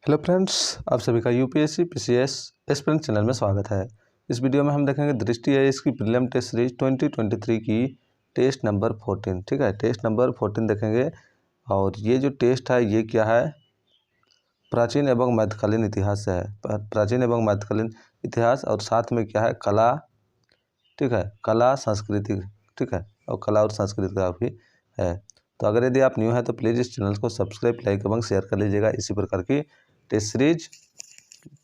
Hello friends, आप सभी का यूपीएससी पीसीएस एस्पिरेंट चैनल में स्वागत है। इस वीडियो में हम देखेंगे दृष्टि आईएएस की प्रीलिम टेस्ट सीरीज 2023 की टेस्ट नंबर 14। ठीक है, टेस्ट नंबर 14 देखेंगे। और ये जो टेस्ट है ये क्या है, प्राचीन एवं मध्यकालीन इतिहास से है। प्राचीन एवं मध्यकालीन इतिहास और साथ में क्या है, कला। ठीक है, कला संस्कृति। ठीक है, और कला और संस्कृति का भी है। तो अगर यदि आप न्यू हैं तो प्लीज़ इस चैनल को सब्सक्राइब, लाइक एवं शेयर कर लीजिएगा इसी प्रकार की टेस्ट सीरीज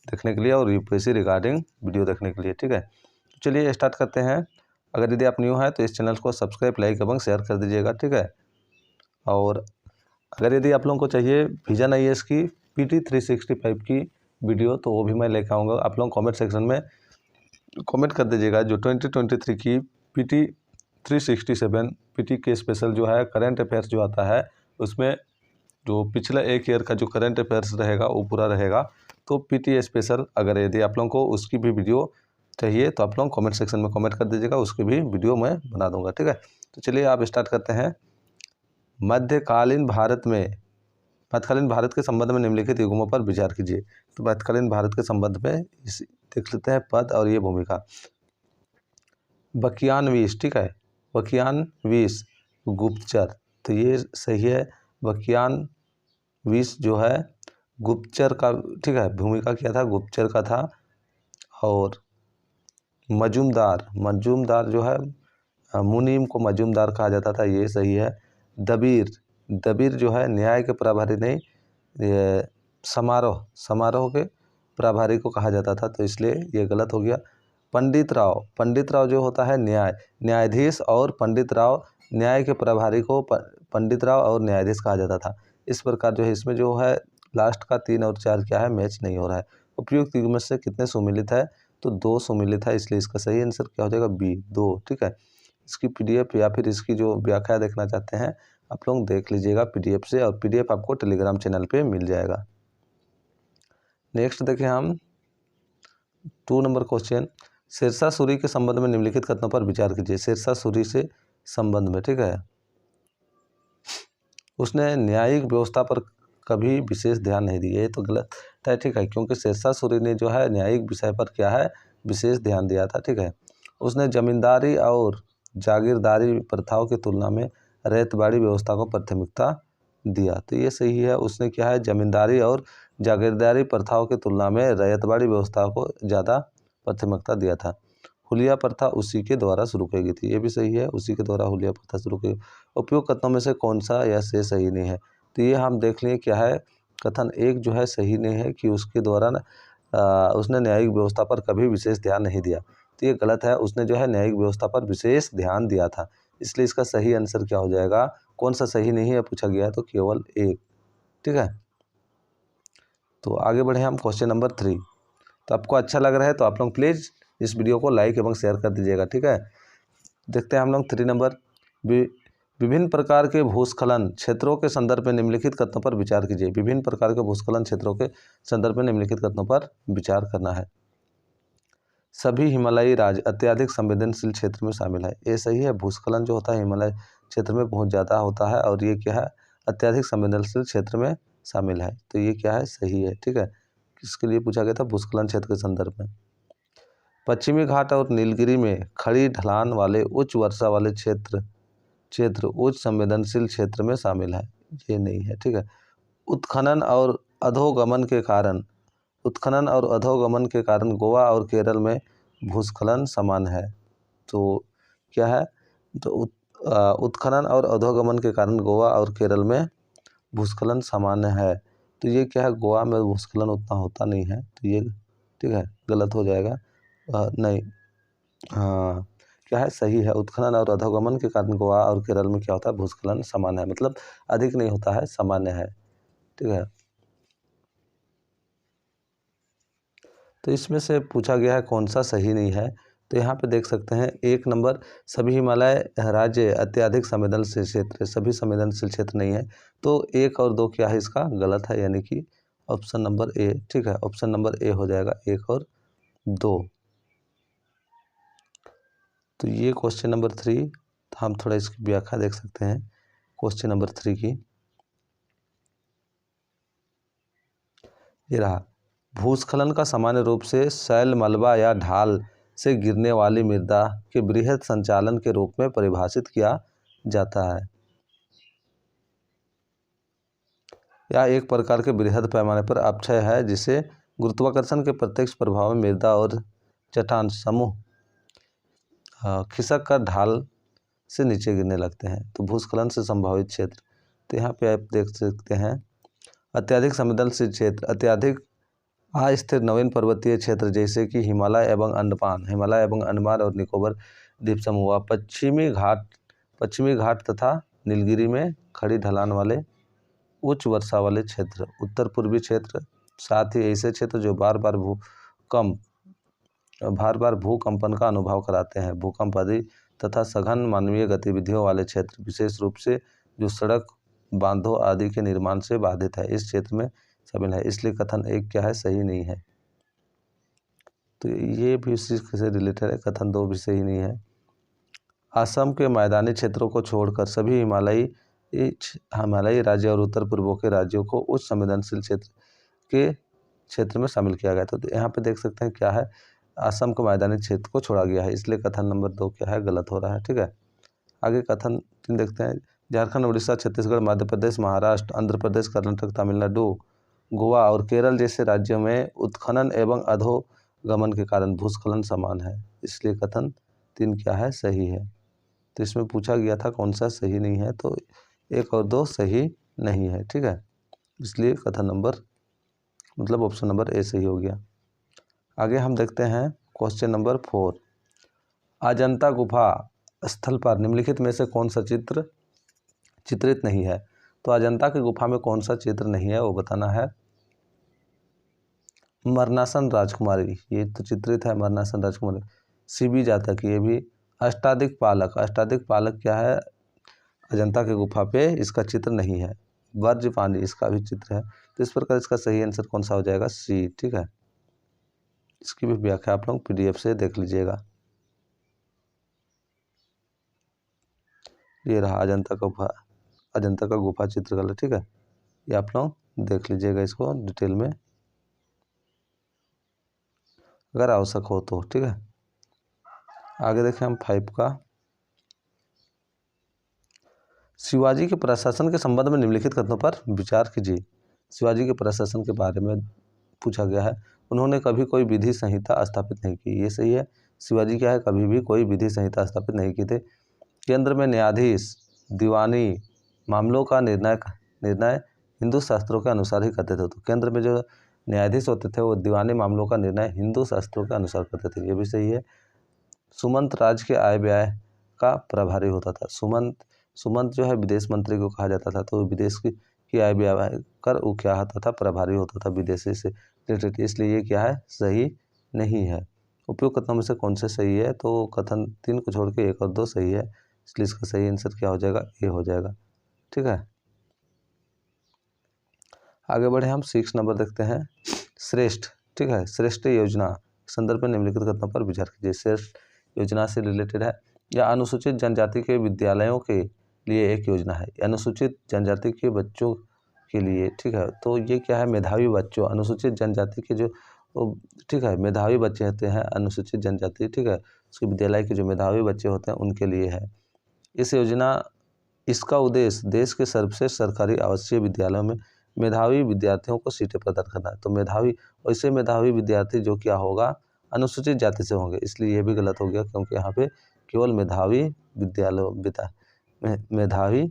देखने के लिए और यूपीएससी रिगार्डिंग वीडियो देखने के लिए। ठीक है, तो चलिए स्टार्ट करते हैं। अगर यदि आप न्यू हैं तो इस चैनल को सब्सक्राइब, लाइक एवं शेयर कर दीजिएगा। ठीक है, और अगर यदि आप लोगों को चाहिए विजन आईएएस की PT 365 की वीडियो तो वो भी मैं लेकर आऊँगा। आप लोग कॉमेंट सेक्शन में कमेंट कर दीजिएगा। जो 2023 की PT 367 PT के स्पेशल जो है करंट अफेयर्स जो आता है, उसमें जो पिछला एक ईयर का जो करंट अफेयर्स रहेगा वो पूरा रहेगा। तो PT स्पेशल अगर यदि आप लोगों को उसकी भी वीडियो चाहिए तो आप लोग कमेंट सेक्शन में कमेंट कर दीजिएगा, उसकी भी वीडियो मैं बना दूंगा। ठीक है, तो चलिए आप स्टार्ट करते हैं। मध्यकालीन भारत के संबंध में निम्नलिखित युग्मों पर विचार कीजिए। तो मध्यकालीन भारत के संबंध में इस देख लेते हैं पद और ये भूमिका। वकियानवीस, ठीक है, वकियानवीस गुप्तचर, तो ये सही है। वकियानवीस जो है गुप्तचर का, ठीक है, भूमिका क्या था, गुप्तचर का था। और मजूमदार जो है, मुनीम को मजूमदार कहा जाता था, ये सही है। दबीर जो है न्याय के प्रभारी नहीं, ये समारोह के प्रभारी को कहा जाता था, तो इसलिए ये गलत हो गया। पंडित राव जो होता है न्यायाधीश, और पंडित राव न्याय के प्रभारी को पंडित राव और न्यायाधीश कहा जाता था। इस प्रकार जो है इसमें जो है लास्ट का 3 और 4 क्या है, मैच नहीं हो रहा है। उपयुक्त युग्म से कितने सुमिलित है, तो 2 सुमिलित है, इसलिए इसका सही आंसर क्या हो जाएगा, B 2। ठीक है, इसकी PDF या फिर इसकी जो व्याख्या देखना चाहते हैं आप लोग देख लीजिएगा PDF से, और PDF आपको टेलीग्राम चैनल पे मिल जाएगा। नेक्स्ट देखें हम 2 नंबर क्वेश्चन। शेरशाह सूरी के संबंध में निम्नलिखित कथनों पर विचार कीजिए। शेरशाह सूरी से संबंध में, ठीक है, उसने न्यायिक व्यवस्था पर कभी विशेष ध्यान नहीं दिया, ये तो गलत है। ठीक है, क्योंकि शेरशाह सूरी ने जो है न्यायिक विषय पर क्या है, विशेष ध्यान दिया था। ठीक है, उसने जमींदारी और जागीरदारी प्रथाओं की तुलना में रैयतवाड़ी व्यवस्था को प्राथमिकता दिया, तो ये सही है। उसने क्या है, जमींदारी और जागीरदारी प्रथाओं की तुलना में रैयतवाड़ी व्यवस्था को ज़्यादा प्राथमिकता दिया था। हुलिया प्रथा उसी के द्वारा शुरू की गई थी, ये भी सही है, उसी के द्वारा हुलिया प्रथा शुरू की। उपयुक्त कथनों में से कौन सा या से सही नहीं है, तो ये हम देख लें क्या है। कथन 1 जो है सही नहीं है कि उसके द्वारा उसने न्यायिक व्यवस्था पर कभी विशेष ध्यान नहीं दिया, तो ये गलत है। उसने जो है न्यायिक व्यवस्था पर विशेष ध्यान दिया था, इसलिए इसका सही आंसर क्या हो जाएगा। कौन सा सही नहीं है पूछा गया है, तो केवल 1। ठीक है, तो आगे बढ़े हम क्वेश्चन नंबर 3। तो आपको अच्छा लग रहा है तो आप लोग प्लीज़ इस वीडियो को लाइक एवं शेयर कर दीजिएगा। ठीक है, देखते हैं हम लोग 3 नंबर। विभिन्न प्रकार के भूस्खलन क्षेत्रों के संदर्भ में निम्नलिखित कथनों पर विचार कीजिए। विभिन्न प्रकार के भूस्खलन क्षेत्रों के संदर्भ में निम्नलिखित कथनों पर विचार करना है। सभी हिमालयी राज्य अत्यधिक संवेदनशील क्षेत्र में शामिल है, ये सही है। भूस्खलन जो होता है हिमालय क्षेत्र में बहुत ज़्यादा होता है, और ये क्या है, अत्यधिक संवेदनशील क्षेत्र में शामिल है, तो ये क्या है, सही है। ठीक है, किसके लिए पूछा गया था, भूस्खलन क्षेत्र के संदर्भ में। पश्चिमी घाट और नीलगिरी में खड़ी ढलान वाले उच्च वर्षा वाले क्षेत्र उच्च संवेदनशील क्षेत्र में शामिल है, ये नहीं है। ठीक है, उत्खनन और अधोगमन के कारण गोवा और केरल में भूस्खलन समान है, तो क्या है, तो उत्खनन और अधोगमन के कारण गोवा और केरल में भूस्खलन सामान्य है, तो ये क्या है, गोवा में भूस्खलन उतना होता नहीं है, तो ये ठीक है गलत हो जाएगा। नहीं, हाँ, क्या है, सही है। उत्खनन और अधोगमन के कारण गोवा और केरल में क्या होता है, भूस्खलन सामान्य है, मतलब अधिक नहीं होता है, सामान्य है। ठीक है, तो इसमें से पूछा गया है कौन सा सही नहीं है, तो यहाँ पे देख सकते हैं 1 नंबर, सभी हिमालय राज्य अत्यधिक संवेदनशील क्षेत्र, सभी संवेदनशील क्षेत्र नहीं है, तो 1 और 2 क्या है, इसका गलत है, यानी कि ऑप्शन नंबर A। ठीक है, ऑप्शन नंबर A हो जाएगा, 1 और 2। तो ये क्वेश्चन नंबर 3, तो हम थोड़ा इसकी व्याख्या देख सकते हैं क्वेश्चन नंबर 3 की। ये रहा, भूस्खलन का सामान्य रूप से शैल, मलबा या ढाल से गिरने वाली मृदा के बृहद संचालन के रूप में परिभाषित किया जाता है। यह एक प्रकार के बृहद पैमाने पर अपक्षय है जिसे गुरुत्वाकर्षण के प्रत्यक्ष प्रभाव में मृदा और चट्टान समूह खिसक कर ढाल से नीचे गिरने लगते हैं। तो भूस्खलन से संभावित क्षेत्र, तो यहाँ पे आप देख सकते हैं अत्यधिक संवेदनशील क्षेत्र, अत्यधिक अस्थिर नवीन पर्वतीय क्षेत्र जैसे कि हिमालय एवं अंडमान और निकोबार द्वीप समूह, पश्चिमी घाट तथा नीलगिरी में खड़ी ढलान वाले उच्च वर्षा वाले क्षेत्र, उत्तर पूर्वी क्षेत्र, साथ ही ऐसे क्षेत्र जो बार बार भूकंपन का अनुभव कराते हैं, भूकंप आदि तथा सघन मानवीय गतिविधियों वाले क्षेत्र, विशेष रूप से जो सड़क, बांधों आदि के निर्माण से बाधित है, इस क्षेत्र में शामिल है। इसलिए कथन 1 क्या है, सही नहीं है। तो ये भी इसी से रिलेटेड है। कथन 2 भी सही नहीं है। असम के मैदानी क्षेत्रों को छोड़कर सभी हिमालयी राज्य और उत्तर पूर्व के राज्यों को उच्च संवेदनशील क्षेत्र में शामिल किया गया। तो यहाँ पे देख सकते हैं क्या है, असम के मैदानी क्षेत्र को छोड़ा गया है, इसलिए कथन नंबर 2 क्या है, गलत हो रहा है। ठीक है, आगे कथन 3 देखते हैं। झारखंड, उड़ीसा, छत्तीसगढ़, मध्य प्रदेश, महाराष्ट्र, आंध्र प्रदेश, कर्नाटक, तमिलनाडु, गोवा और केरल जैसे राज्यों में उत्खनन एवं अधोगमन के कारण भूस्खलन समान है, इसलिए कथन 3 क्या है, सही है। तो इसमें पूछा गया था कौन सा सही नहीं है, तो 1 और 2 सही नहीं है। ठीक है, इसलिए कथन नंबर मतलब ऑप्शन नंबर ए सही हो गया। आगे हम देखते हैं क्वेश्चन नंबर 4। अजंता गुफा स्थल पर निम्नलिखित में से कौन सा चित्र चित्रित नहीं है। तो अजंता की गुफा में कौन सा चित्र नहीं है वो बताना है। मरणासन राजकुमारी, ये तो चित्रित है, मरणासन राजकुमारी। शिबी जातक, ये भी। अष्टादिक पालक क्या है, अजंता की गुफा पे इसका चित्र नहीं है। वर्ज पानी, इसका भी चित्र है। तो इस प्रकार इसका सही आंसर कौन सा हो जाएगा, सी। ठीक है, इसकी भी व्याख्या आप लोग PDF से देख लीजिएगा। ये रहा अजंता का गुफा चित्रकला। ठीक है, ये आप लोग देख लीजिएगा इसको डिटेल में अगर आवश्यक हो तो। ठीक है, आगे देखें हम 5 का। शिवाजी के प्रशासन के संबंध में निम्नलिखित कथनों पर विचार कीजिए। शिवाजी के प्रशासन के बारे में पूछा गया है। उन्होंने कभी कोई विधि संहिता स्थापित नहीं की, ये सही है। शिवाजी क्या है, कभी भी कोई विधि संहिता स्थापित नहीं की थे। केंद्र में न्यायाधीश दीवानी मामलों का निर्णय हिंदू शास्त्रों के अनुसार ही करते थे। तो केंद्र में जो न्यायाधीश होते थे वो दीवानी मामलों का निर्णय हिंदू शास्त्रों के अनुसार करते थे, ये भी सही है। सुमंत राज्य के आय व्यय का प्रभारी होता था। सुमंत जो है विदेश मंत्री को कहा जाता था, तो विदेश की आय व्यय कर वो क्या होता था, प्रभारी होता था विदेशी से रिलेटेड, इसलिए ये क्या है, सही नहीं है। उपयुक्त कथनों में से कौन से सही है, तो कथन 3 को छोड़ के 1 और 2 सही है, इसलिए इसका सही आंसर क्या हो जाएगा, ए हो जाएगा। ठीक है, आगे बढ़े हम 6 नंबर देखते हैं। श्रेष्ठ, ठीक है, श्रेष्ठ योजना संदर्भ में निम्नलिखित कथनों पर विचार कीजिए। श्रेष्ठ योजना से रिलेटेड है, या अनुसूचित जनजाति के विद्यालयों के लिए एक योजना है, अनुसूचित जनजाति के बच्चों के लिए। ठीक है, तो ये क्या है, मेधावी बच्चों, अनुसूचित जनजाति के जो ठीक है मेधावी बच्चे होते हैं अनुसूचित जनजाति, ठीक है, उसके विद्यालय के जो मेधावी बच्चे होते हैं उनके लिए है इस योजना। इसका उद्देश्य देश के सर्वश्रेष्ठ सरकारी आवासीय विद्यालयों में मेधावी विद्यार्थियों को सीटें प्रदान करना है। तो वैसे मेधावी विद्यार्थी जो क्या होगा, अनुसूचित जाति से होंगे, इसलिए ये भी गलत हो गया, क्योंकि यहाँ पे केवल मेधावी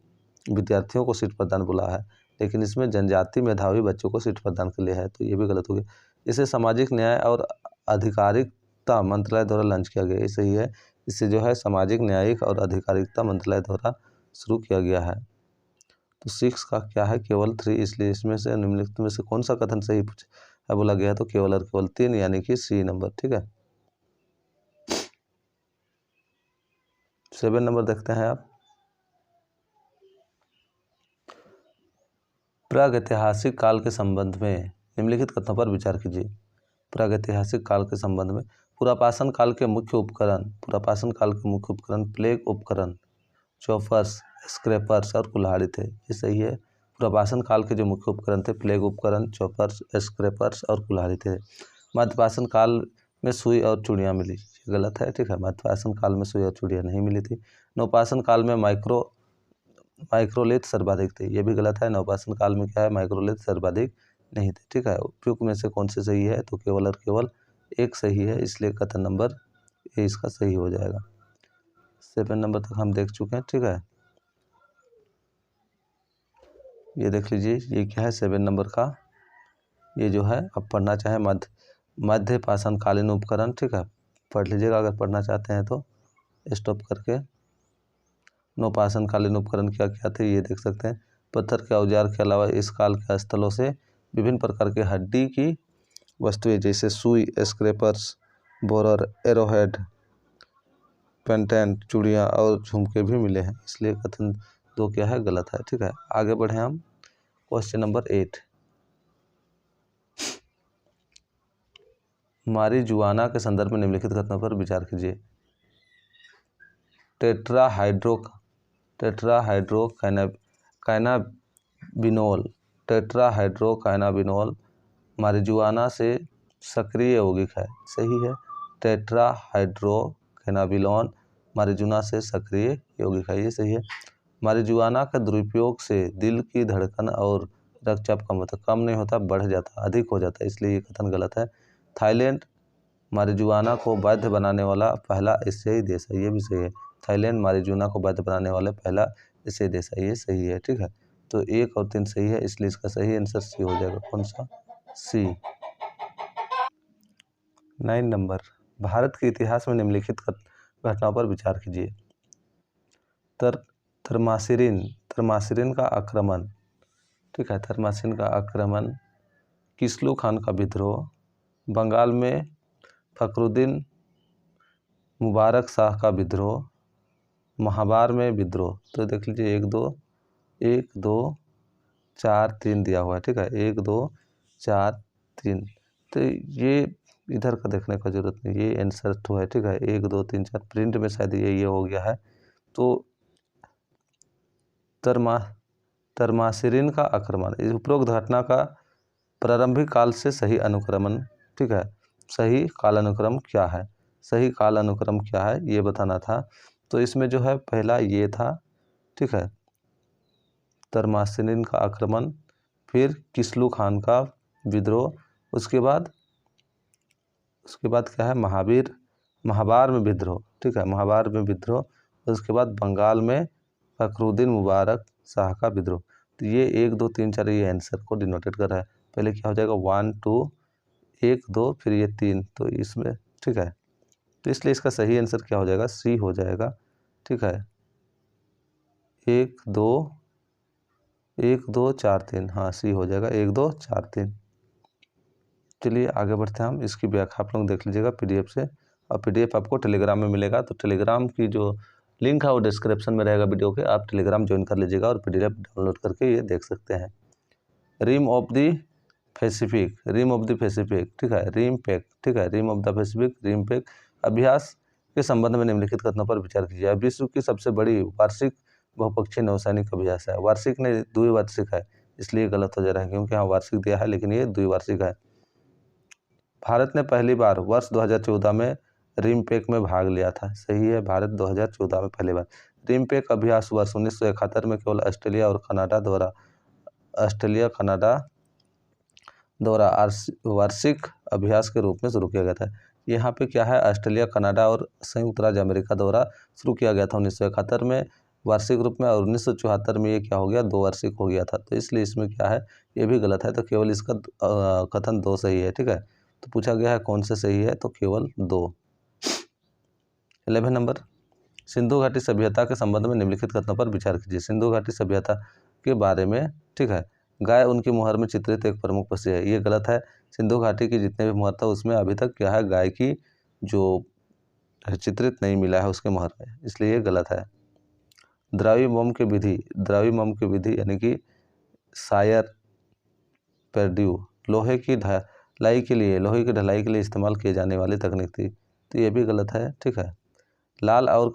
विद्यार्थियों को सीट प्रदान बोला है, लेकिन इसमें जनजाति मेधावी बच्चों को सीट प्रदान के लिए है, तो ये भी गलत हो गया। इसे सामाजिक न्याय और अधिकारिता मंत्रालय द्वारा लॉन्च किया गया, ये सही है। इससे जो है सामाजिक न्यायिक और अधिकारिता मंत्रालय द्वारा शुरू किया गया है। तो 6 का क्या है, केवल 3, इसलिए इसमें से निम्नलिखित में से कौन सा कथन सही है बोला गया, तो केवल और केवल 3 यानी कि सी नंबर। ठीक है, 7 नंबर देखते हैं आप। प्रागैतिहासिक काल के संबंध में निम्नलिखित कथनों पर विचार कीजिए। प्रागैतिहासिक काल के संबंध में पुरापाषाण काल के मुख्य उपकरण प्लेग उपकरण, चॉपर्स, स्क्रैपर्स और कुल्हाड़ी थे, ये सही है। प्रवासन काल के जो मुख्य उपकरण थे प्लेग उपकरण, चॉपर्स, स्क्रैपर्स और कुल्हाड़ी थे। मध्यपाषाण काल में सुई और चूड़ियाँ मिली, ये गलत है, ठीक है। मध्यपाषाण काल में सुई और चूड़ियाँ नहीं मिली थी। नवपाषाण काल में माइक्रोलिथ सर्वाधिक थे, ये भी गलत है। नवपाषाण काल में क्या है, माइक्रोलिथ सर्वाधिक नहीं थे, ठीक है। उपयुक्त में से कौन से सही है, तो केवल और केवल एक सही है, इसलिए कथन नंबर ए इसका सही हो जाएगा। 7 नंबर तक हम देख चुके हैं, ठीक है। ये देख लीजिए, ये क्या है 7 नंबर का, ये जो है अब पढ़ना चाहे मध्य पाषाण कालीन उपकरण, ठीक है, पढ़ लीजिएगा अगर पढ़ना चाहते हैं तो स्टॉप करके। नवपाषाण कालीन उपकरण क्या क्या थे ये देख सकते हैं। पत्थर के औजार के अलावा इस काल के स्थलों से विभिन्न प्रकार के हड्डी की वस्तुएं जैसे सुई, स्क्रैपर्स, बोरर, एरोहेड, पेंडेंट, चूड़ियाँ और झुमके भी मिले हैं, इसलिए कथन 2 क्या है, गलत है, ठीक है। आगे बढ़े हम क्वेश्चन नंबर 8। मारिजुआना के संदर्भ में निम्नलिखित कथनों पर विचार कीजिए। टेट्राहाइड्रोकाइनाबिनोल मारिजुआना से सक्रिय यौगिक है, सही है। टेट्राहाइड्रोकाइनाबिनोल मारिजुआना से सक्रिय यौगिक है, ये सही है। मारिजुआना का दुरुपयोग से दिल की धड़कन और रक्तचाप कम नहीं होता, बढ़ जाता, अधिक हो जाता है, इसलिए ये कथन गलत है। थाईलैंड मारिजुआना को वैध बनाने वाला पहला एशियाई देश है, ये भी सही है। थाईलैंड मारिजुआना को वैध बनाने वाला पहला एशियाई देश है, ये सही है, ठीक है। तो 1 और 3 सही है, इसलिए इसका सही आंसर सी हो जाएगा। कौन सा, सी। 9 नंबर, भारत के इतिहास में निम्नलिखित घटनाओं पर विचार कीजिए। थर्मासिरिन का आक्रमण, ठीक है, थर्मासिरिन का आक्रमण, किस्लू खान का विद्रोह, बंगाल में फखरुद्दीन मुबारक शाह का विद्रोह, महाबार में विद्रोह। तो देख लीजिए 1 2 4 3 दिया हुआ है, ठीक है, 1 2 4 3। तो ये इधर का देखने का जरूरत नहीं, ये आंसर तो है, ठीक है। 1 2 3 4 प्रिंट में शायद ये हो गया है। तो थर्मासिरिन का आक्रमण, इस उपरोक्त घटना का प्रारंभिक काल से सही अनुक्रमण, ठीक है, सही कालानुक्रम क्या है, सही कालानुक्रम क्या है ये बताना था। तो इसमें जो है पहला ये था, ठीक है, थर्मासिरिन का आक्रमण, फिर किस्लू खान का विद्रोह, उसके बाद क्या है, महाबार में विद्रोह, ठीक है, महाबार में विद्रोह, उसके बाद बंगाल में फखरुद्दीन मुबारक शाह का विद्रोह। तो ये 1 2 3 4 ये आंसर को डिनोटेड कर रहा है। पहले क्या हो जाएगा 1 2 1 2 फिर ये 3, तो इसमें, ठीक है, तो इसलिए इसका सही आंसर क्या हो जाएगा, सी हो जाएगा, ठीक है। 1 2 4 3, हाँ सी हो जाएगा, 1 2 4 3। चलिए आगे बढ़ते हैं हम, इसकी व्याख्या आप लोग देख लीजिएगा PDF से, और PDF आपको टेलीग्राम में मिलेगा। तो टेलीग्राम की जो लिंक है वो डिस्क्रिप्शन में रहेगा वीडियो के, आप टेलीग्राम ज्वाइन कर लीजिएगा और PDF डाउनलोड करके ये देख सकते हैं। रिम ऑफ द पैसिफिक, ठीक है, रिम पैक, ठीक है, rim of the Pacific, rim pack अभ्यास के संबंध में निम्नलिखित कथनों पर विचार कीजिए। विश्व की सबसे बड़ी वार्षिक बहुपक्षीय नौसैनिक अभ्यास है, वार्षिक नहीं द्विवार्षिक है, इसलिए गलत हो जा रहा है, क्योंकि यहाँ वार्षिक दिया है लेकिन ये द्विवार्षिक है। भारत ने पहली बार वर्ष 2014 में रिमपेक में भाग लिया था, सही है, भारत 2014 में पहली बार। रिमपेक अभ्यास वर्ष 1971 में केवल ऑस्ट्रेलिया और कनाडा द्वारा वार्षिक अभ्यास के रूप में शुरू किया गया था। यहाँ पे क्या है, ऑस्ट्रेलिया, कनाडा और संयुक्त राज्य अमेरिका द्वारा शुरू किया गया था 1971 में वार्षिक रूप में, और 1974 में ये क्या हो गया, 2 वार्षिक हो गया था। तो इसलिए इसमें क्या है, ये भी गलत है, तो केवल इसका कथन 2 सही है, ठीक है। तो पूछा गया है कौन से सही है, तो केवल 2। 11 नंबर, सिंधु घाटी सभ्यता के संबंध में निम्नलिखित कथनों पर विचार कीजिए। सिंधु घाटी सभ्यता के बारे में, ठीक है, गाय उनकी मुहर में चित्रित एक प्रमुख पक्षी है, ये गलत है। सिंधु घाटी की जितने भी मुहर था उसमें अभी तक क्या है, गाय की जो चित्रित नहीं मिला है उसके मुहर में, इसलिए ये गलत है। द्रव्य मम की विधि यानी कि शायर पेर्ड्यू लोहे की ढलाई के लिए इस्तेमाल किए जाने वाली तकनीक थी, तो ये भी गलत है, ठीक है। लाल और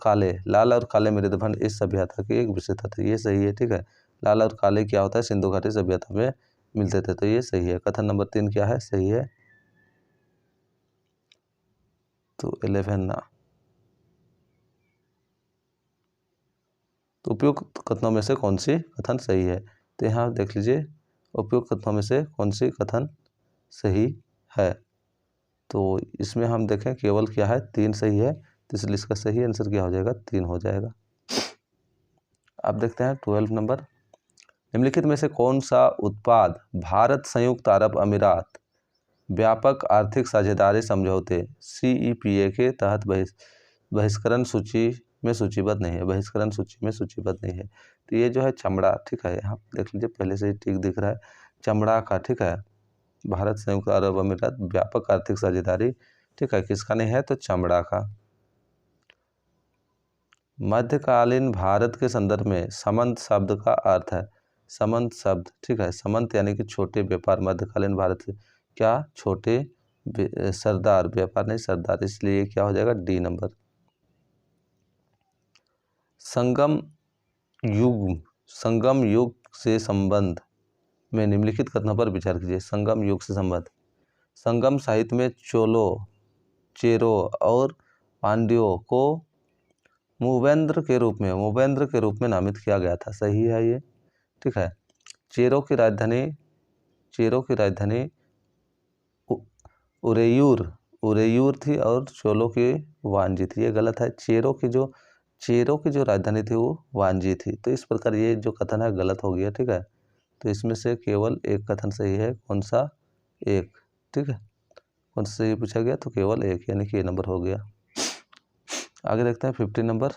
काले मेरुदंड इस सभ्यता की एक विशेषता थी, ये सही है, ठीक है। लाल और काले क्या होता है, सिंधु घाटी सभ्यता में मिलते थे। तो ये सही है। कथन नंबर 3 क्या है, सही है। तो 11 ना। तो उपयुक्त कथनों में से कौन सी कथन सही है? तो यहाँ देख लीजिए, उपयुक्त कथनों में से कौन सी कथन सही है। तो इसमें हम देखें केवल क्या है, 3 सही है, तो इसलिए इसका सही आंसर क्या हो जाएगा, 3 हो जाएगा। अब देखते हैं 12 नंबर। निम्नलिखित में से कौन सा उत्पाद भारत संयुक्त अरब अमीरात व्यापक आर्थिक साझेदारी समझौते CEPA के तहत बहिष्करण सूची में सूचीबद्ध नहीं है, बहिष्करण सूची में सूचीबद्ध नहीं है। तो ये जो है चमड़ा, ठीक है, यहाँ देख लीजिए पहले से ही ठीक दिख रहा है, चमड़ा का, ठीक है, भारत संयुक्त अरब अमीरात व्यापक आर्थिक साझेदारी, ठीक है, किसका नहीं है, तो चमड़ा का। मध्यकालीन भारत के संदर्भ में समंत शब्द का अर्थ है, समंत शब्द, ठीक है, समंत यानी कि छोटे व्यापार, मध्यकालीन भारत के क्या, छोटे सरदार, व्यापार नहीं सरदार, इसलिए क्या हो जाएगा, डी नंबर। संगम युग से संबंध में निम्नलिखित कथनों पर विचार कीजिए। संगम युग से संबंध, संगम साहित्य में चोलों, चेरों और पांड्यों को मूवेंद्र के रूप में नामित किया गया था, सही है ये, ठीक है। चेरों की राजधानी उरेयूर थी और चोलों की वांजी थी, ये गलत है। चेरों की जो राजधानी थी वो वांजी थी। तो इस प्रकार ये जो कथन है गलत हो गया, ठीक है। तो इसमें से केवल एक कथन सही है, कौन सा, एक, ठीक है, कौन सा सही पूछा गया, तो केवल एक, यानी कि ये नंबर हो गया। आगे देखते हैं 15 नंबर।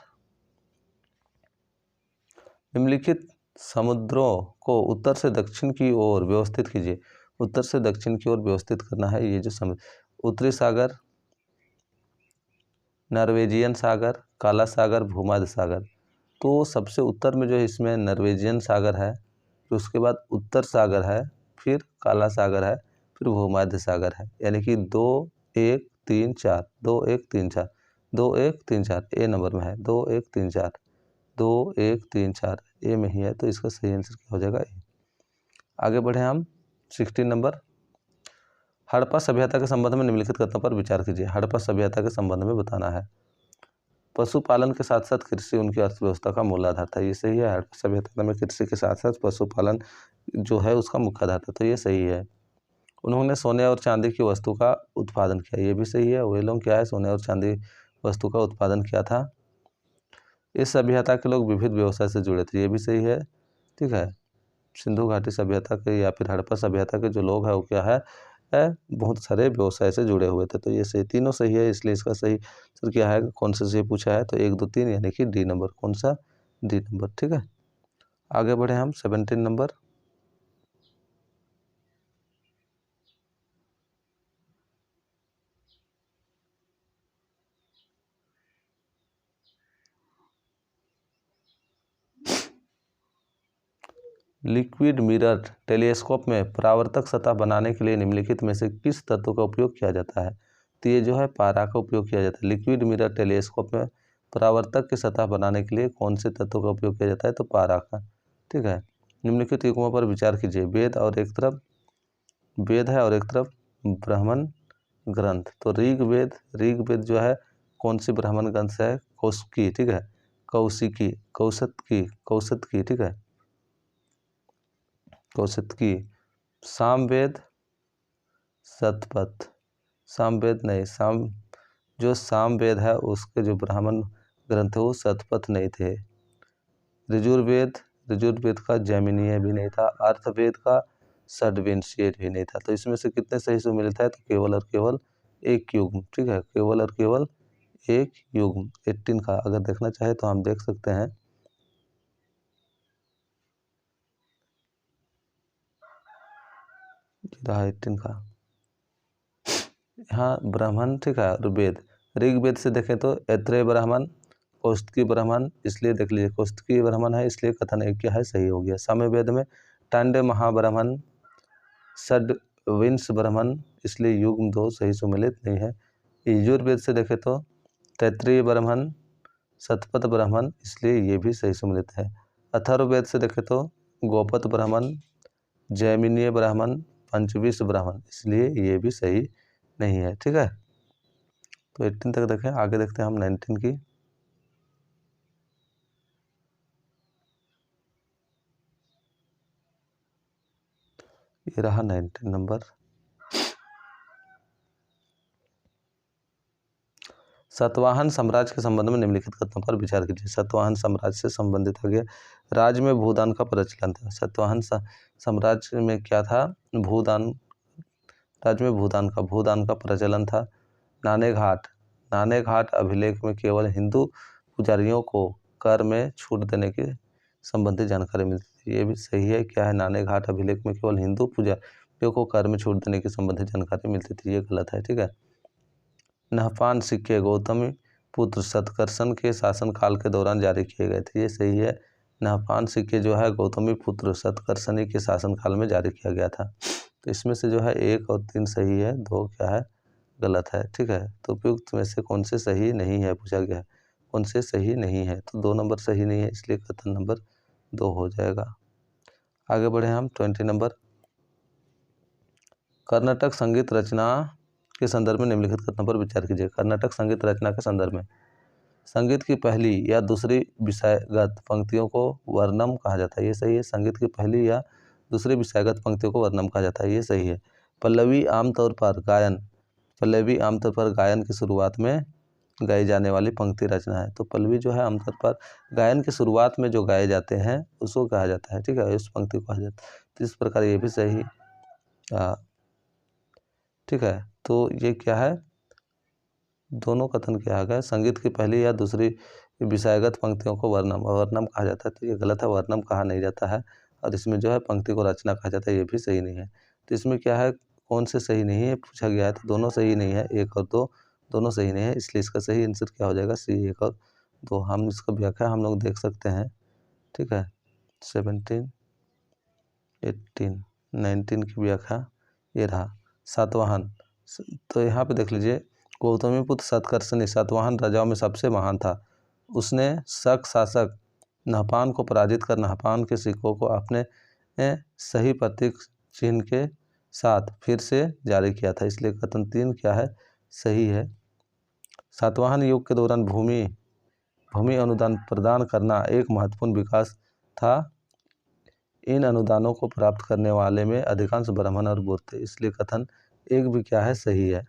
निम्नलिखित समुद्रों को उत्तर से दक्षिण की ओर व्यवस्थित कीजिए। उत्तर से दक्षिण की ओर व्यवस्थित करना है, ये जो समुद्र, उत्तरी सागर, नॉर्वेजियन सागर, काला सागर, भूमध्य सागर। तो सबसे उत्तर में जो इसमें नॉर्वेजियन सागर है, फिर उसके बाद उत्तर सागर है, फिर काला सागर है, फिर भूमध्य सागर है, यानी कि 2 1 3 4, 2 1 3 4, 2 1 3 4 ए नंबर में है, 2 1 3 4, 2 1 3 4 ए में ही है। तो इसका सही आंसर क्या हो जाएगा, ए। आगे बढ़े हम 16 नंबर। हड़प्पा सभ्यता के संबंध में निम्नलिखित कथनों पर विचार कीजिए। हड़प्पा सभ्यता के संबंध में बताना है। पशुपालन के साथ साथ कृषि उनकी अर्थव्यवस्था का मूल आधार था, ये सही है। हड़प्पा सभ्यता में कृषि के साथ साथ पशुपालन जो है उसका मुख्य आधार था, तो ये सही है। उन्होंने सोने और चांदी की वस्तु का उत्पादन किया, ये भी सही है। वे लोग क्या है, सोने और चांदी वस्तु का उत्पादन किया था। इस सभ्यता के लोग विविध व्यवसाय से जुड़े थे, ये भी सही है, ठीक है। सिंधु घाटी सभ्यता के या फिर हड़प्पा सभ्यता के जो लोग हैं वो क्या है, बहुत सारे व्यवसाय से जुड़े हुए थे। तो ये सही, तीनों सही है, इसलिए इसका सही सर क्या है, कौन सा सही पूछा है, तो 1 2 3 यानी कि डी नंबर, कौन सा, डी नंबर, ठीक है। आगे बढ़े हम 17 नंबर। लिक्विड मिरर टेलीस्कोप में परावर्तक सतह बनाने के लिए निम्नलिखित में से किस तत्व का उपयोग किया जाता है? तो ये जो है पारा का उपयोग किया जाता है। लिक्विड मिरर टेलीस्कोप में परावर्तक की सतह बनाने के लिए कौन से तत्व का उपयोग किया जाता है? तो पारा का, ठीक है। निम्नलिखित युग्मों पर विचार कीजिए। वेद है और एक तरफ ब्राह्मण ग्रंथ। तो ऋग्वेद जो है कौन सी ब्राह्मण ग्रंथ से है? कौशिकी, ठीक है, कौशतकी, ठीक है, कौशिकी। सामवेद, शतपथ, सामवेद नहीं, जो सामवेद है उसके जो ब्राह्मण ग्रंथ है वो शतपथ नहीं थे। ऋजुर्वेद का जैमिनीय भी नहीं था। अर्थवेद का षड्विंशीय भी नहीं था। तो इसमें से कितने सही सुमेलित है? तो केवल और केवल एक युग्म, ठीक है, केवल और केवल एक युग्म 18 का। अगर देखना चाहे तो हम देख सकते हैं, रहा 18 का, यहाँ ब्राह्मण, ठीक है, और वेद। ऋग्वेद से देखें तो ऐत्रेय ब्राह्मण, कौशिकी ब्राह्मण, इसलिए देख लीजिए कौशिकी ब्राह्मण है, इसलिए कथन एक क्या है, सही हो गया। सामवेद में टांडे महाब्राह्मण, षड्विंश ब्राह्मण, इसलिए युग्म 2 सही सुमेलित नहीं है। यजुर्वेद से देखें तो तैत्रीय ब्राह्मण, शतपथ ब्राह्मण, इसलिए ये भी सही सुमेलित है। अथर्ववेद से देखें तो गोपत ब्राह्मण, जैमिनीय ब्राह्मण, पंचविश ब्राह्मण, इसलिए ये भी सही नहीं है। ठीक है, तो 18 तक देखें, आगे देखते हैं हम 19 की। ये रहा 19 नंबर। सतवाहन साम्राज्य के संबंध में निम्नलिखित कथनों पर विचार कीजिए। सतवाहन साम्राज्य से संबंधित आगे राज्य में भूदान का प्रचलन था। सतवाहन साम्राज्य में क्या था? भूदान, राज्य में भूदान का प्रचलन था। नाने घाट अभिलेख में केवल हिंदू पुजारियों को कर में छूट देने की संबंधित जानकारी मिलती है। ये भी सही है। क्या है? नाने घाट अभिलेख में केवल हिंदू पुजारियों को कर में छूट देने की संबंधित जानकारी मिलती थी, ये गलत है। ठीक है। नहपान सिक्के गौतमी पुत्र सतकर्षण के शासनकाल के दौरान जारी किए गए थे, ये सही है। नहपान सिक्के जो है गौतमी पुत्र सतकर्षणी के शासनकाल में जारी किया गया था। तो इसमें से जो है 1 और 3 सही है, 2 क्या है? गलत है। ठीक है, तो उपयुक्त में से कौन से सही नहीं है पूछा गया है, कौन से सही नहीं है? तो 2 नंबर सही नहीं है, इसलिए कथन नंबर 2 हो जाएगा। आगे बढ़े हम 20 नंबर। कर्नाटक संगीत रचना के संदर्भ में निम्नलिखित कथनों पर विचार कीजिए। कर्नाटक संगीत रचना के संदर्भ में संगीत की पहली या दूसरी विषयगत पंक्तियों को वर्णम कहा जाता है, ये सही है। संगीत की पहली या दूसरी विषयगत पंक्तियों को वर्णम कहा जाता है, ये सही है। पल्लवी आमतौर पर गायन की शुरुआत में गाई जाने वाली पंक्ति रचना है। तो पल्लवी जो है आमतौर पर गायन की शुरुआत में जो गाए जाते हैं उसको कहा जाता है। ठीक है, इस पंक्ति को कहा जाता है। तो इस प्रकार ये भी सही। ठीक है, तो ये क्या है? दोनों कथन क्या है? संगीत की पहली या दूसरी विषयगत पंक्तियों को वर्णम कहा जाता है, तो ये गलत है। वर्णम कहा नहीं जाता है। और इसमें जो है पंक्ति को रचना कहा जाता है, ये भी सही नहीं है। तो इसमें क्या है? कौन से सही नहीं है पूछा गया है, तो दोनों सही नहीं है, 1 और 2 दोनों सही नहीं है, इसलिए इसका सही आंसर क्या हो जाएगा? C 1 और 2। हम इसका व्याख्या हम लोग देख सकते हैं। ठीक है, 17, 18, 19 की व्याख्या ये रहा। सातवाहन, तो यहाँ पे देख लीजिए, गौतमीपुत्र सतकर्षणी सातवाहन राजाओं में सबसे महान था। उसने शक शासक नहपान को पराजित कर नहपान के सिक्कों को अपने सही प्रतीक चिन्ह के साथ फिर से जारी किया था, इसलिए कथन 3 क्या है? सही है। सातवाहन युग के दौरान भूमि अनुदान प्रदान करना एक महत्वपूर्ण विकास था। इन अनुदानों को प्राप्त करने वाले में अधिकांश ब्राह्मण और बौद्ध थे, इसलिए कथन 1 भी क्या है? सही है।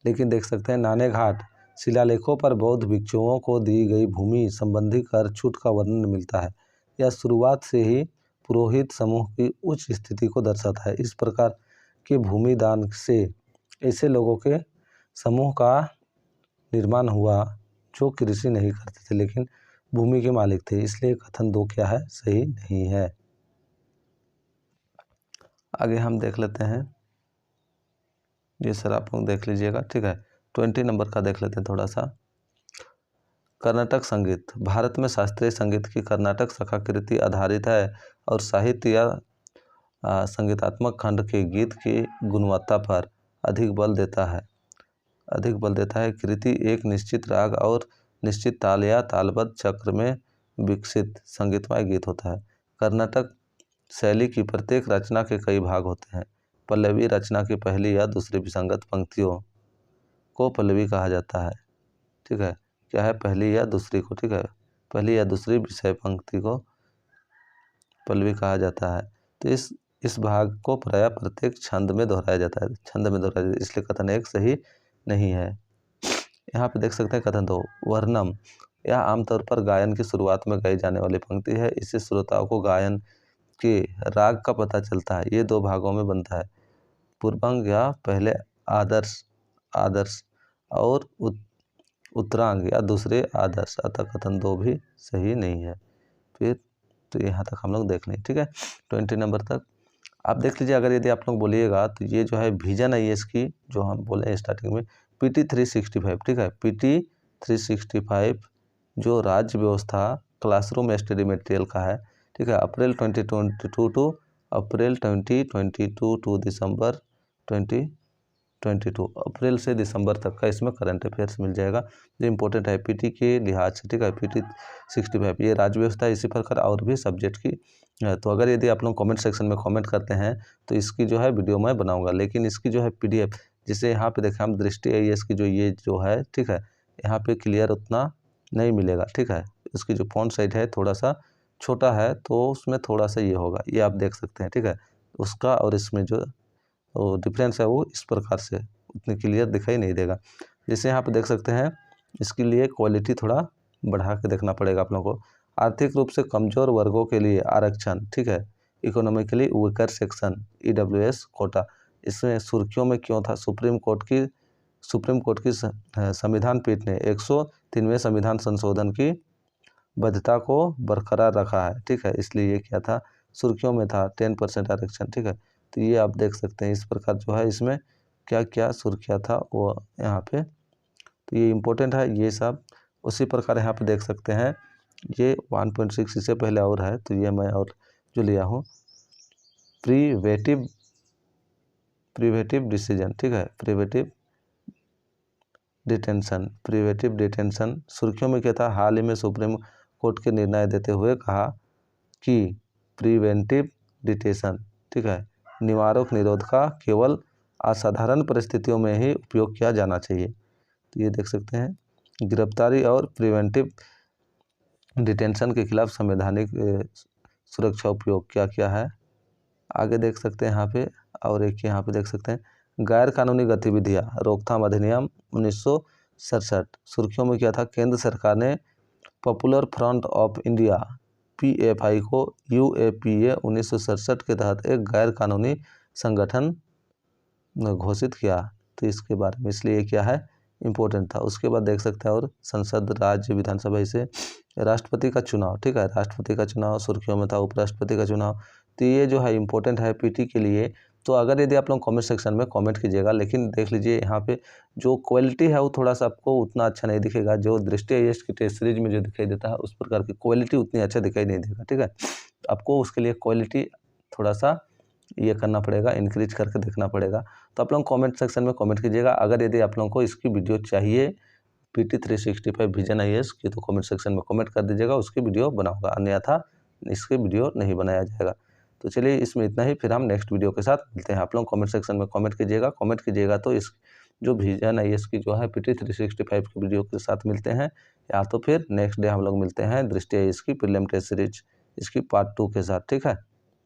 लेकिन देख सकते हैं नाने घाट शिलालेखों पर बौद्ध भिक्षुओं को दी गई भूमि संबंधी कर छूट का वर्णन मिलता है। यह शुरुआत से ही पुरोहित समूह की उच्च स्थिति को दर्शाता है। इस प्रकार के भूमि दान से ऐसे लोगों के समूह का निर्माण हुआ जो कृषि नहीं करते थे लेकिन भूमि के मालिक थे, इसलिए कथन 2 क्या है? सही नहीं है। आगे हम देख लेते हैं, ये सर आप लोग देख लीजिएगा। ठीक है, 20 नंबर का देख लेते हैं थोड़ा सा। कर्नाटक संगीत भारत में शास्त्रीय संगीत की कर्नाटक शाखा कृति आधारित है और साहित्य या संगीतात्मक खंड के गीत की गुणवत्ता पर अधिक बल देता है। कृति एक निश्चित राग और निश्चित ताल या तालबद्ध चक्र में विकसित संगीतमय गीत होता है। कर्नाटक शैली की प्रत्येक रचना के कई भाग होते हैं। पल्लवी रचना की पहली या दूसरी विसंगत पंक्तियों को पल्लवी कहा जाता है। ठीक है, क्या है? पहली या दूसरी को, ठीक है, पहली या दूसरी विषय पंक्ति को पल्लवी कहा जाता है। तो इस भाग को प्रायः प्रत्येक छंद में दोहराया जाता है, इसलिए कथन 1 सही नहीं है। यहाँ पे देख सकते हैं कथन 2 वर्णम, यह आमतौर पर गायन की शुरुआत में गाई जाने वाली पंक्ति है। इससे श्रोताओं को गायन के राग का पता चलता है। ये 2 भागों में बनता है, पूर्वांग या पहले आदर्श और उत्तरांग या दूसरे आदर्श, अतः कथन 2 भी सही नहीं है। फिर तो यहाँ तक हम लोग देख लें। ठीक है, 20 नंबर तक आप देख लीजिए। अगर यदि आप लोग बोलिएगा तो ये जो है विजन IAS की जो हम बोले स्टार्टिंग में PT 365, ठीक है, PT 365 जो राज्य व्यवस्था क्लासरूम स्टडी मटेरियल का है। ठीक है, अप्रैल 2022 टू अप्रैल 2022 टू दिसंबर 2022 22 अप्रैल से दिसंबर तक का इसमें करंट अफेयर्स मिल जाएगा जो इम्पोर्टेंट है पीटी के लिहाज से, ठीक है। पीटी 65 ये राज्य व्यवस्था है, इसी प्रकार और भी सब्जेक्ट की है। तो अगर यदि आप लोग कमेंट सेक्शन में कमेंट करते हैं तो इसकी जो है वीडियो मैं बनाऊंगा, लेकिन इसकी जो है पीडीएफ, जिसे यहाँ पे देखें हम दृष्टि आईएएस की ये जो है, ठीक है, यहाँ पे क्लियर उतना नहीं मिलेगा, ठीक है। इसकी जो फॉन्ट साइज है थोड़ा सा छोटा है, तो उसमें थोड़ा सा ये होगा, ये आप देख सकते हैं, ठीक है। उसका और इसमें जो डिफरेंस है वो इस प्रकार से उतनी क्लियर दिखाई नहीं देगा। जैसे यहाँ पे देख सकते हैं, इसके लिए क्वालिटी थोड़ा बढ़ा के देखना पड़ेगा आप लोगों को। आर्थिक रूप से कमजोर वर्गों के लिए आरक्षण, ठीक है। Economically weaker section EWS quota, इसमें सुर्खियों में क्यों था? सुप्रीम कोर्ट की संविधान पीठ ने 103वें संविधान संशोधन की वैधता को बरकरार रखा है, ठीक है। इसलिए ये क्या था? सुर्खियों में था 10% आरक्षण, ठीक है। तो ये आप देख सकते हैं इस प्रकार जो है इसमें क्या क्या सुर्खियाँ था वो यहाँ पे, तो ये इम्पोर्टेंट है ये सब। उसी प्रकार यहाँ पे देख सकते हैं ये 1.6 इससे पहले और है, तो ये मैं और जो लिया हूँ प्रिवेटिव डिसीजन, ठीक है। प्रिवेटिव डिटेंशन सुर्खियों में क्या था? हाल ही में सुप्रीम कोर्ट के निर्णय देते हुए कहा कि प्रिवेंटिव डिटेंशन, ठीक है, निवारक निरोध का केवल असाधारण परिस्थितियों में ही उपयोग किया जाना चाहिए। तो ये देख सकते हैं गिरफ्तारी और प्रिवेंटिव डिटेंशन के खिलाफ संवैधानिक सुरक्षा उपयोग क्या क्या है, आगे देख सकते हैं यहाँ पे। और एक यहाँ पे देख सकते हैं गैर कानूनी गतिविधियाँ रोकथाम अधिनियम 1967, सुर्खियों में क्या था? केंद्र सरकार ने popular front of India PFI को यूएपीए 1967 के तहत एक गैर कानूनी संगठन घोषित किया। तो इसके बारे में इसलिए क्या है इम्पोर्टेंट था। उसके बाद देख सकते हैं और संसद, राज्य, विधानसभा, इसे राष्ट्रपति का चुनाव, ठीक है, राष्ट्रपति का चुनाव सुर्खियों में था, उपराष्ट्रपति का चुनाव। तो ये जो है इम्पोर्टेंट है पीटी के लिए। तो अगर यदि आप लोग कमेंट सेक्शन में कमेंट कीजिएगा, लेकिन देख लीजिए यहाँ पे जो क्वालिटी है वो थोड़ा सा आपको उतना अच्छा नहीं दिखेगा। जो दृष्टि आईएएस की टेस्ट सीरीज में जो दिखाई देता है उस प्रकार की क्वालिटी उतनी अच्छा दिखाई नहीं देगा, ठीक है। आपको उसके लिए क्वालिटी थोड़ा सा ये करना पड़ेगा, इंक्रीज करके देखना पड़ेगा। तो आप लोग कमेंट सेक्शन में कमेंट कीजिएगा। अगर यदि आप लोगों को इसकी वीडियो चाहिए पीटी 365 विजन आईएएस की, तो कमेंट सेक्शन में कमेंट कर दीजिएगा, उसकी वीडियो बनाऊंगा, अन्यथा इसकी वीडियो नहीं बनाया जाएगा। तो चलिए इसमें इतना ही, फिर हम नेक्स्ट वीडियो के साथ मिलते हैं। आप लोग कमेंट सेक्शन में कमेंट कीजिएगा तो इस जो विजन आईएएस की जो है पीटी 365 की वीडियो के साथ मिलते हैं, या तो फिर नेक्स्ट डे हम लोग मिलते हैं दृष्टि आईएएस की प्रीलिम टेस्ट सीरीज इसकी पार्ट 2 के साथ, ठीक है।